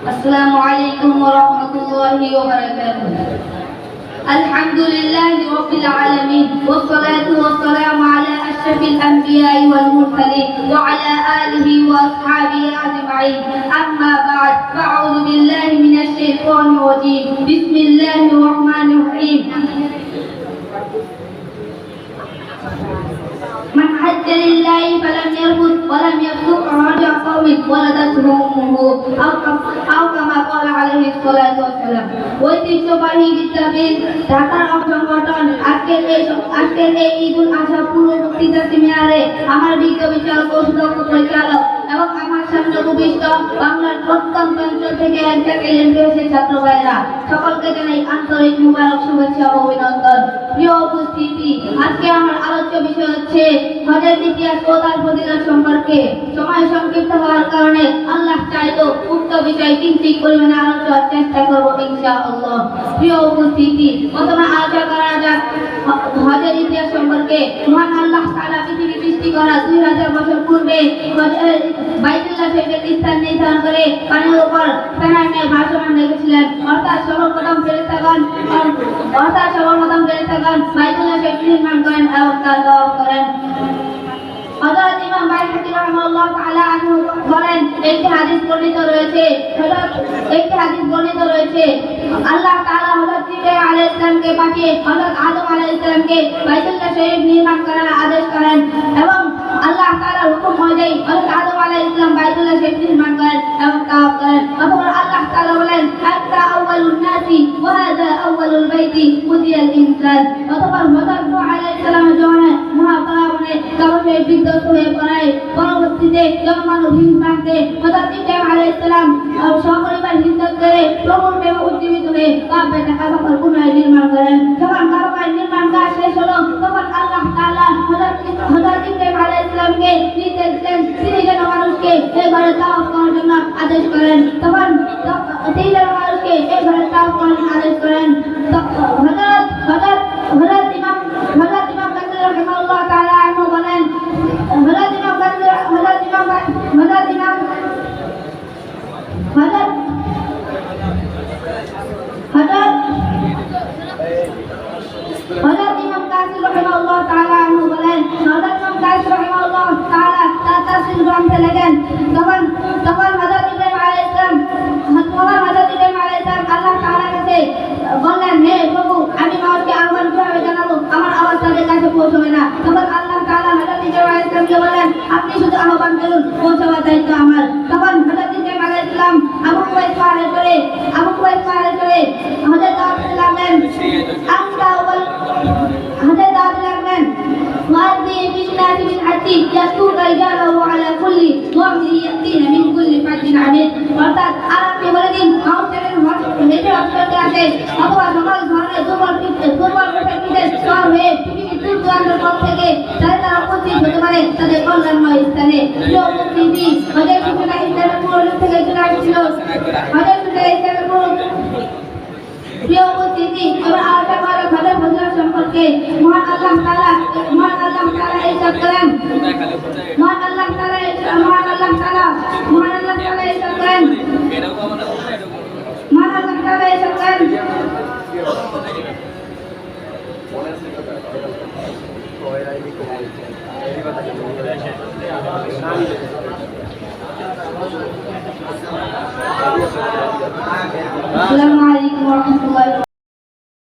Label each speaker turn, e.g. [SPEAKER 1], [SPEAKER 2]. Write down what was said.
[SPEAKER 1] السلام عليكم ورحمة الله وبركاته. الحمد لله رب العالمين والصلاة والسلام على أشرف الأنبياء والمرسلين وعلى آله وأصحابه أجمعين. أما بعد فأعوذ بالله من الشيطان الرجيم. بسم الله الرحمن الرحيم. من حج لله فلم يرفث ولم يفسق رجع قوم ولدته أمه أو كما قال عليه الصلاة والسلام. ঐতিহ্যবাহী বিদ্যাপীঠ ঢাকার সংগঠন আজকের এই ঈদুল আজহা পূর্ব বক্তৃতা সেমিনারে আমার বিজ্ঞ বিচারক ও সুদক্ষ পরিচালক এবং আমার সামনে উপবিষ্ট বাংলার প্রত্যন্ত অঞ্চল থেকে একজায়গায় এসে এসে ছাত্র ভাইরা সকলকে জানাই আন্তরিক মুবারক শুভেচ্ছা ও অভিনন্দন। প্রিয় উপস্থিতি, আজকে আমার আলোচ্য বিষয় হচ্ছে হজের ইতিহাস ও তার ফজিলত সম্পর্কে। সময় সংক্ষিপ্ত হওয়ার কারণে আল্লাহ চাইতো উক্ত বিষয় কিঞ্চিত পরিমাণে আলোচনার চেষ্টা করবো ইনশাআল্লাহ। প্রিয় উপস্থিতি, প্রথমে আলোচনা করা যাক হজের ইতিহাস সম্পর্কে। মহান আল্লাহ তাআলা পৃথিবী সৃষ্টি করা 2000 বছর পূর্বে বাইতুল্লাহ শরীফের স্থান নির্ধারণ করে পানির উপর ফেনার ন্যায় ভাসমান রেখেছিলেন। অর্থাৎ সর্বপ্রথম ফেরেশতাগণ বাইতুল্লাহ শরীফ নির্মাণ করেন এবং তার তওয়াফ করেন। হযরত ইমাম বাইহাকী রাহিমাহুল্লাহ তাআলা আনহু বলেন, একটি হাদিস বর্ণিত রয়েছে আল্লাহ তাআলা হযরত জিবরাইল আলাইহিস সালামকে পাঠিয়ে হযরত আদম আলাইহিস সালামকে বাইতুল্লাহ শরীফ নির্মাণ করার আদেশ করেন এবং আল্লাহ তাআলার হুকুম অনুযায়ী হযরত আদম আলাইহিস সালাম বাইতুল্লাহ শরীফ নির্মাণ করেন এবং তাওয়াফ করেন। অতঃপর আল্লাহ তাআলা বলেন, হাত্তা আউয়ালুন নাসি ওয়া হাযা আউয়ালুল বাইতি উদিয়াল ইনসান। অতঃপর হযরত নূহ আলাইহিস সালামের জমানায় মহাপ্লাবনে কাবা শরীফ বিধ্বস্ত হয়ে পড়ায়। পরবর্তীতে জনমানব হিংসান্তে হযরত ইব্রাহিম আলাইহিস সালাম সপরিবার হিজরত করে প্রভুর প্রেমে উজ্জীবিত হয়ে কাবা পুনরায় নির্মাণ করেন। যখন কাবা নির্মাণ কাজ শেষ হলো তখন আল্লাহ তাআলা হযরত ইব্রাহিম আলাইহিস সালামকে নির্দেশ দেন তিনি যেন মানুষকে এই ঘরে তাওয়াফ করার জন্য আদেশ করেন। তখন তিনি যেন মানুষকে এই ঘরে তাওয়াফ করার আদেশ করেন। হযরত ইমাম কাসির রাহিমাহুল্লাহ তাআলা আনহু বলেন, হযরত ইমাম কাসির রাহিমাহুল্লাহ তাআলা আনহু বলেন, হযরত ইমাম কাসির রাহিমাহুল্লাহ তাআলা তার তাফসীর গ্রন্থে লেখেন, তখন হযরত ইব্রাহিম আলাইহিস সালাম আল্লাহ তাআলার কাছে বললেন, হে প্রভু, আমি মানুষকে আহ্বান কিভাবে জানাবো? আমার আওয়াজ তাদের কাছে পৌঁছবে না। তখন আল্লাহ তাআলা হযরত ইব্রাহিম আলাইহিস সালামকে বললেন, আপনি শুধু আহ্বান করুন, পৌঁছাবার দায়িত্ব আমার। তখন হযরত ইব্রাহিম আলাইহিস সালাম আবু কুবাইস পাহাড়ে চড়ে হযরত দাউদ লাগলেন وأذن بالناس بالحج يأتوك رجالا وعلى كل ضامر يأتين من كل فج عميق। অর্থাৎ আপনি বলে দিন মানুষের হেঁটে অস্ট্রেলিয়াতে আসে অথবা সকল ধরনের দুর্বল স্তর হয়ে পৃথিবীর দূর দূরান্তের পথ থেকে তারা উপস্থিত হতে পারে তাদের কল্যাণময় স্থানে। প্রিয় উপস্থিতি, হজের সূচনা ইসলামের পূর্ব থেকে চলে আসছিল। প্রিয় উপস্থিতি, এবার আলোচনা করা হজের ফজিলত সম্পর্কে। মহান আল্লাহ তাআলা ইরশাদ করেন, মহান আল্লাহ তাআলা ইরশাদ করেন আসসালামু আলাইকুম ওয়া রাহমাতুল্লাহ।